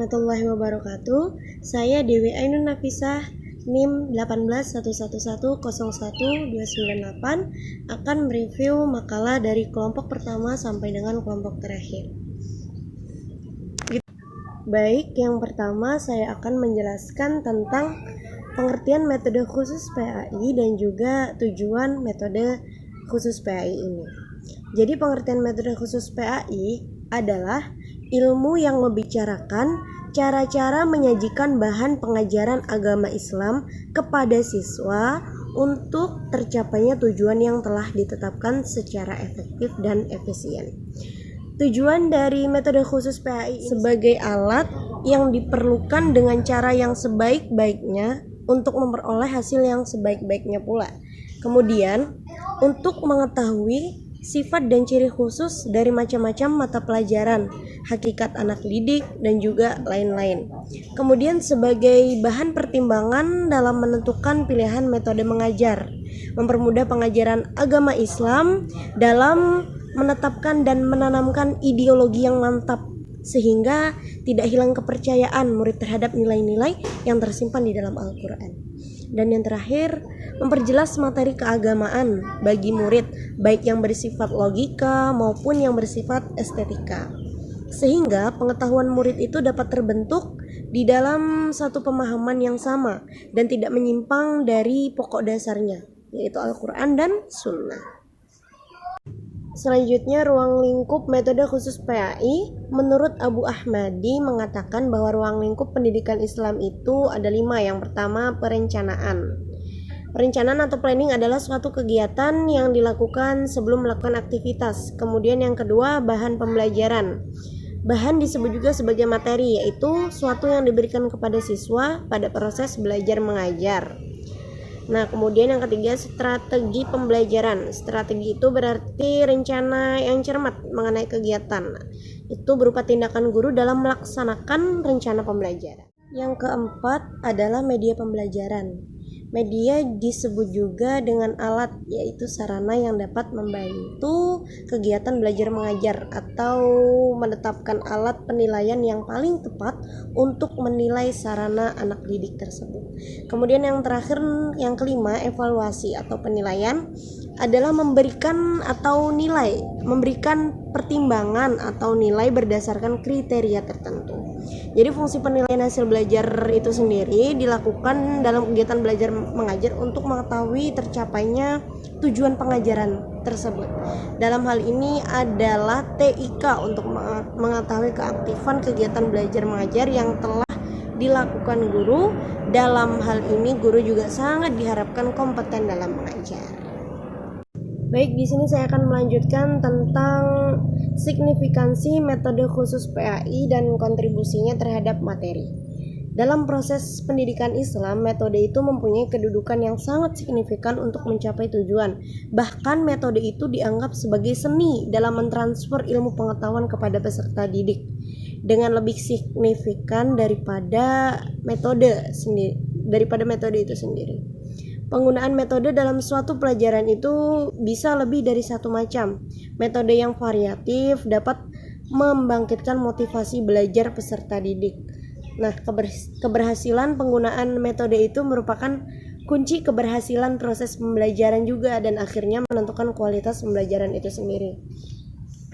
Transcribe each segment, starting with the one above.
warahmatullahi wabarakatuh. Saya Dewi Ainun Nafisah, NIM 181101298 akan mereview makalah dari kelompok pertama sampai dengan kelompok terakhir. Baik, yang pertama saya akan menjelaskan tentang pengertian metode khusus PAI dan juga tujuan metode khusus PAI ini. Jadi pengertian metode khusus PAI adalah ilmu yang membicarakan cara-cara menyajikan bahan pengajaran agama Islam kepada siswa untuk tercapainya tujuan yang telah ditetapkan secara efektif dan efisien. Tujuan dari metode khusus PAI sebagai alat yang diperlukan dengan cara yang sebaik-baiknya untuk memperoleh hasil yang sebaik-baiknya pula. Kemudian, untuk mengetahui sifat dan ciri khusus dari macam-macam mata pelajaran, hakikat anak didik, dan juga lain-lain. Kemudian sebagai bahan pertimbangan dalam menentukan pilihan metode mengajar, mempermudah pengajaran agama Islam dalam menetapkan dan menanamkan ideologi yang mantap, sehingga tidak hilang kepercayaan murid terhadap nilai-nilai yang tersimpan di dalam Al-Quran. Dan yang terakhir, memperjelas materi keagamaan bagi murid, baik yang bersifat logika maupun yang bersifat estetika, sehingga pengetahuan murid itu dapat terbentuk di dalam satu pemahaman yang sama dan tidak menyimpang dari pokok dasarnya, yaitu Al-Quran dan Sunnah. Selanjutnya, ruang lingkup metode khusus PAI. Menurut Abu Ahmadi mengatakan bahwa ruang lingkup pendidikan Islam itu ada 5. Yang pertama, perencanaan. Perencanaan atau planning adalah suatu kegiatan yang dilakukan sebelum melakukan aktivitas. Kemudian yang kedua, bahan pembelajaran. Bahan disebut juga sebagai materi, yaitu suatu yang diberikan kepada siswa pada proses belajar mengajar. Nah, kemudian yang ketiga, strategi pembelajaran. Strategi itu berarti rencana yang cermat mengenai kegiatan. Itu berupa tindakan guru dalam melaksanakan rencana pembelajaran. Yang keempat adalah media pembelajaran. Media disebut juga dengan alat, yaitu sarana yang dapat membantu kegiatan belajar mengajar atau menetapkan alat penilaian yang paling tepat untuk menilai sarana anak didik tersebut. Kemudian yang terakhir, yang kelima, evaluasi atau penilaian adalah memberikan pertimbangan atau nilai berdasarkan kriteria tertentu. Jadi fungsi penilaian hasil belajar itu sendiri dilakukan dalam kegiatan belajar mengajar untuk mengetahui tercapainya tujuan pengajaran tersebut. Dalam hal ini adalah TIK untuk mengetahui keaktifan kegiatan belajar mengajar yang telah dilakukan guru. Dalam hal ini guru juga sangat diharapkan kompeten dalam mengajar. Baik, di sini saya akan melanjutkan tentang signifikansi metode khusus PAI dan kontribusinya terhadap materi. Dalam proses pendidikan Islam, metode itu mempunyai kedudukan yang sangat signifikan untuk mencapai tujuan. Bahkan metode itu dianggap sebagai seni dalam mentransfer ilmu pengetahuan kepada peserta didik dengan lebih signifikan daripada metode itu sendiri. Penggunaan metode dalam suatu pelajaran itu bisa lebih dari satu macam. Metode yang variatif dapat membangkitkan motivasi belajar peserta didik. Nah, keberhasilan penggunaan metode itu merupakan kunci keberhasilan proses pembelajaran juga dan akhirnya menentukan kualitas pembelajaran itu sendiri.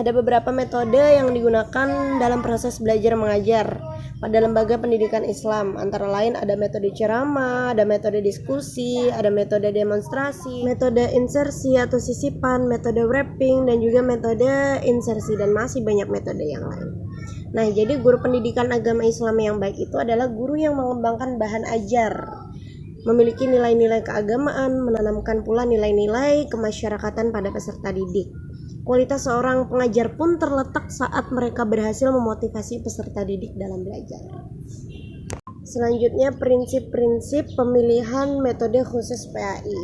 Ada beberapa metode yang digunakan dalam proses belajar mengajar pada lembaga pendidikan Islam. Antara lain ada metode ceramah, ada metode diskusi, ada metode demonstrasi, metode insersi atau sisipan, metode wrapping, dan juga metode insersi, dan masih banyak metode yang lain. Nah, jadi guru pendidikan agama Islam yang baik itu adalah guru yang mengembangkan bahan ajar, memiliki nilai-nilai keagamaan, menanamkan pula nilai-nilai kemasyarakatan pada peserta didik. Kualitas seorang pengajar pun terletak saat mereka berhasil memotivasi peserta didik dalam belajar. Selanjutnya, prinsip-prinsip pemilihan metode khusus PAI.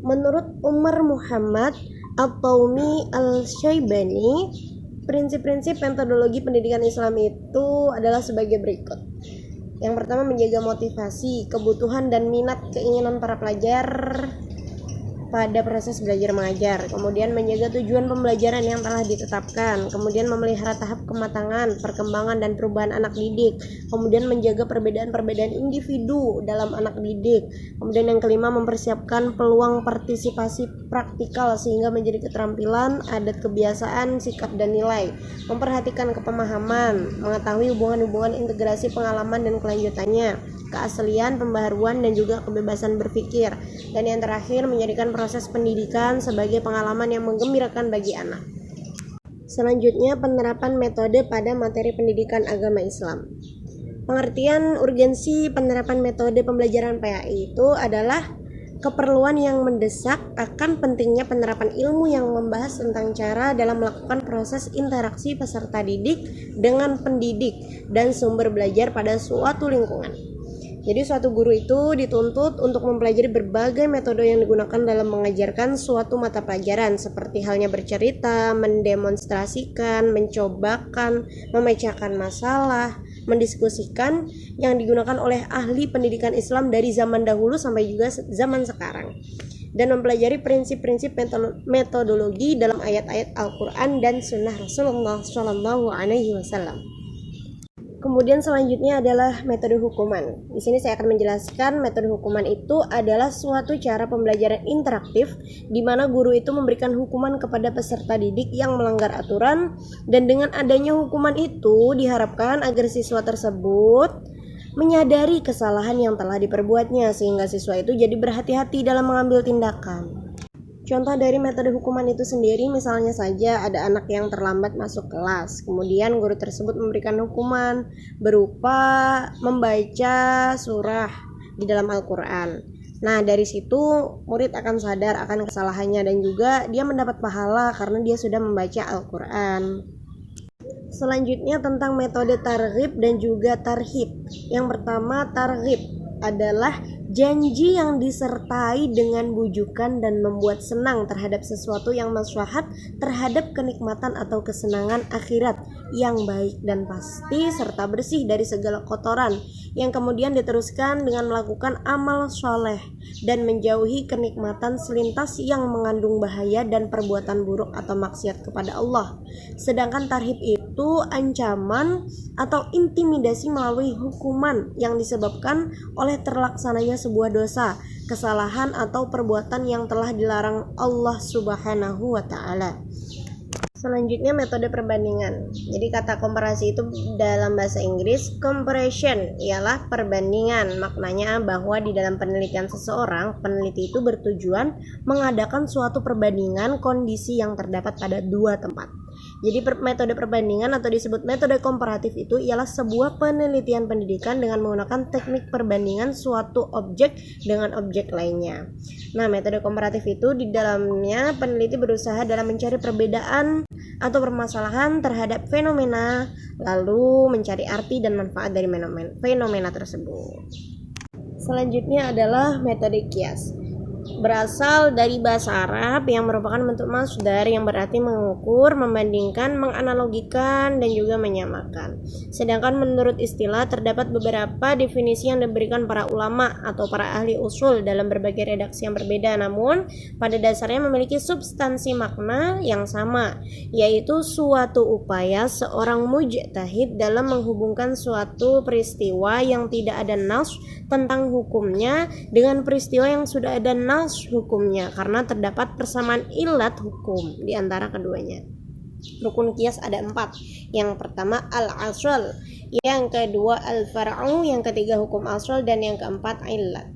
Menurut Umar Muhammad At-Taumi Al-Syaibani, prinsip-prinsip metodologi pendidikan Islam itu adalah sebagai berikut. Yang pertama, menjaga motivasi, kebutuhan, dan minat keinginan para pelajar pada proses belajar mengajar, kemudian menjaga tujuan pembelajaran yang telah ditetapkan, kemudian memelihara tahap kematangan, perkembangan dan perubahan anak didik, kemudian menjaga perbedaan-perbedaan individu dalam anak didik, kemudian yang kelima mempersiapkan peluang partisipasi praktikal sehingga menjadi keterampilan, adat kebiasaan, sikap dan nilai, memperhatikan kepemahaman, mengetahui hubungan-hubungan integrasi pengalaman dan kelanjutannya, keaslian, pembaharuan dan juga kebebasan berpikir, dan yang terakhir menjadikan proses pendidikan sebagai pengalaman yang menggembirakan bagi anak. Selanjutnya, penerapan metode pada materi pendidikan agama Islam. Pengertian urgensi penerapan metode pembelajaran PAI itu adalah keperluan yang mendesak akan pentingnya penerapan ilmu yang membahas tentang cara dalam melakukan proses interaksi peserta didik dengan pendidik dan sumber belajar pada suatu lingkungan. Jadi suatu guru itu dituntut untuk mempelajari berbagai metode yang digunakan dalam mengajarkan suatu mata pelajaran, seperti halnya bercerita, mendemonstrasikan, mencobakan, memecahkan masalah, mendiskusikan, yang digunakan oleh ahli pendidikan Islam dari zaman dahulu sampai juga zaman sekarang, dan mempelajari prinsip-prinsip metodologi dalam ayat-ayat Al-Quran dan Sunnah Rasulullah SAW. Kemudian selanjutnya adalah metode hukuman. Di sini saya akan menjelaskan metode hukuman itu adalah suatu cara pembelajaran interaktif di mana guru itu memberikan hukuman kepada peserta didik yang melanggar aturan, dan dengan adanya hukuman itu diharapkan agar siswa tersebut menyadari kesalahan yang telah diperbuatnya sehingga siswa itu jadi berhati-hati dalam mengambil tindakan. Contoh dari metode hukuman itu sendiri, misalnya saja ada anak yang terlambat masuk kelas, kemudian guru tersebut memberikan hukuman berupa membaca surah di dalam Al-Quran. Nah, dari situ murid akan sadar akan kesalahannya dan juga dia mendapat pahala karena dia sudah membaca Al-Quran. Selanjutnya tentang metode targhib dan juga tarhib. Yang pertama, targhib adalah janji yang disertai dengan bujukan dan membuat senang terhadap sesuatu yang maslahat terhadap kenikmatan atau kesenangan akhirat yang baik dan pasti serta bersih dari segala kotoran, yang kemudian diteruskan dengan melakukan amal soleh dan menjauhi kenikmatan selintas yang mengandung bahaya dan perbuatan buruk atau maksiat kepada Allah. Sedangkan tarhib itu ancaman atau intimidasi melalui hukuman yang disebabkan oleh terlaksananya sebuah dosa, kesalahan atau perbuatan yang telah dilarang Allah Subhanahu wa ta'ala. Selanjutnya metode perbandingan. Jadi kata komparasi itu dalam bahasa Inggris comparison ialah perbandingan. Maknanya bahwa di dalam penelitian seseorang, peneliti itu bertujuan mengadakan suatu perbandingan kondisi yang terdapat pada dua tempat. Jadi metode perbandingan atau disebut metode komparatif itu ialah sebuah penelitian pendidikan dengan menggunakan teknik perbandingan suatu objek dengan objek lainnya. Nah, metode komparatif itu di dalamnya peneliti berusaha dalam mencari perbedaan atau permasalahan terhadap fenomena, lalu mencari arti dan manfaat dari fenomena tersebut. Selanjutnya adalah metode kias. Berasal dari bahasa Arab yang merupakan bentuk masdar yang berarti mengukur, membandingkan, menganalogikan, dan juga menyamakan. Sedangkan menurut istilah terdapat beberapa definisi yang diberikan para ulama atau para ahli usul dalam berbagai redaksi yang berbeda, namun pada dasarnya memiliki substansi makna yang sama, yaitu suatu upaya seorang mujtahid dalam menghubungkan suatu peristiwa yang tidak ada nas tentang hukumnya dengan peristiwa yang sudah ada nas hukumnya karena terdapat persamaan ilat hukum di antara keduanya. Rukun kias ada 4. Yang pertama al-asl, yang kedua al-far'u, yang ketiga hukum asl, dan yang keempat ilat.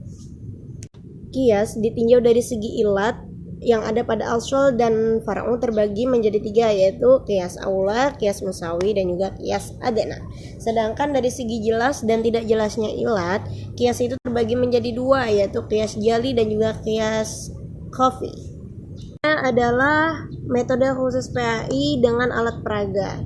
Kias ditinjau dari segi ilat yang ada pada asl dan far'u terbagi menjadi 3, yaitu kias aula, kias musawi, dan juga kias adna. Sedangkan dari segi jelas dan tidak jelasnya ilat, kias itu terbagi menjadi 2, yaitu kias jali dan juga kias khafi. Adalah metode khusus PAI dengan alat peraga.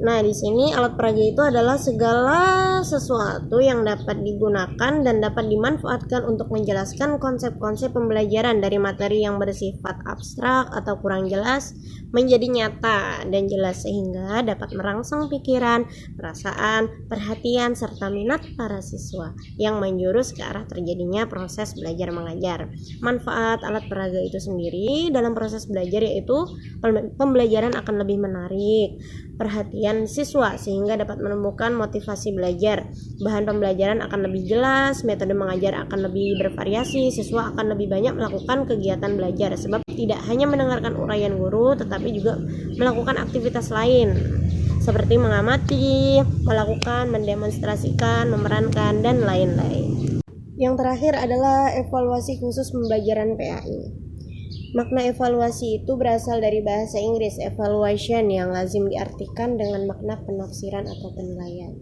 Nah, di sini alat peraga itu adalah segala sesuatu yang dapat digunakan dan dapat dimanfaatkan untuk menjelaskan konsep-konsep pembelajaran dari materi yang bersifat abstrak atau kurang jelas menjadi nyata dan jelas sehingga dapat merangsang pikiran, perasaan, perhatian, serta minat para siswa yang menjurus ke arah terjadinya proses belajar mengajar. Manfaat alat peraga itu sendiri dalam proses belajar yaitu pembelajaran akan lebih menarik perhatian siswa sehingga dapat menemukan motivasi belajar. Bahan pembelajaran akan lebih jelas, metode mengajar akan lebih bervariasi, siswa akan lebih banyak melakukan kegiatan belajar sebab tidak hanya mendengarkan uraian guru tetapi juga melakukan aktivitas lain seperti mengamati, melakukan, mendemonstrasikan, memerankan, dan lain-lain. Yang terakhir adalah evaluasi khusus pembelajaran PAI. Makna evaluasi itu berasal dari bahasa Inggris evaluation yang lazim diartikan dengan makna penafsiran atau penilaian.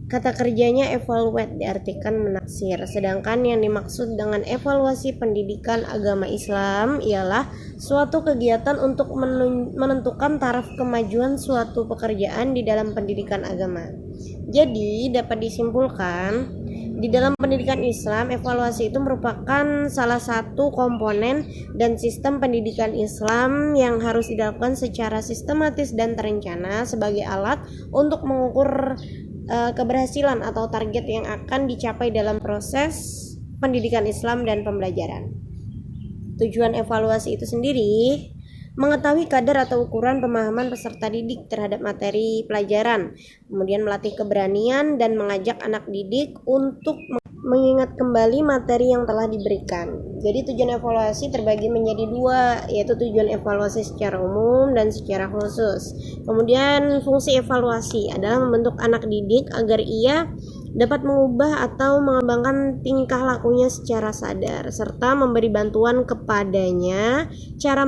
Kata kerjanya evaluate diartikan menaksir, sedangkan yang dimaksud dengan evaluasi pendidikan agama Islam ialah suatu kegiatan untuk menentukan taraf kemajuan suatu pekerjaan di dalam pendidikan agama. Jadi dapat disimpulkan di dalam pendidikan Islam, evaluasi itu merupakan salah satu komponen dan sistem pendidikan Islam yang harus dilakukan secara sistematis dan terencana sebagai alat untuk mengukur keberhasilan atau target yang akan dicapai dalam proses pendidikan Islam dan pembelajaran. Tujuan evaluasi itu sendiri mengetahui kadar atau ukuran pemahaman peserta didik terhadap materi pelajaran, kemudian melatih keberanian dan mengajak anak didik untuk mengingat kembali materi yang telah diberikan. Jadi tujuan evaluasi terbagi menjadi dua, yaitu tujuan evaluasi secara umum dan secara khusus. Kemudian fungsi evaluasi adalah membentuk anak didik agar ia dapat mengubah atau mengembangkan tingkah lakunya secara sadar serta memberi bantuan kepadanya cara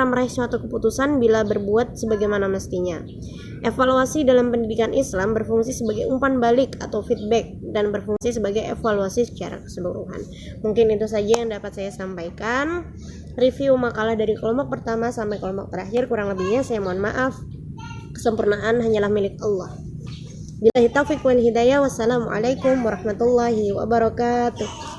meraih suatu keputusan bila berbuat sebagaimana mestinya. Evaluasi dalam pendidikan Islam berfungsi sebagai umpan balik atau feedback dan berfungsi sebagai evaluasi secara keseluruhan. Mungkin itu saja yang dapat saya sampaikan. Review makalah dari kelompok pertama sampai kelompok terakhir, kurang lebihnya saya mohon maaf. Kesempurnaan hanyalah milik Allah. Billahi taufiq wal hidayah. Wassalamualaikum warahmatullahi wabarakatuh.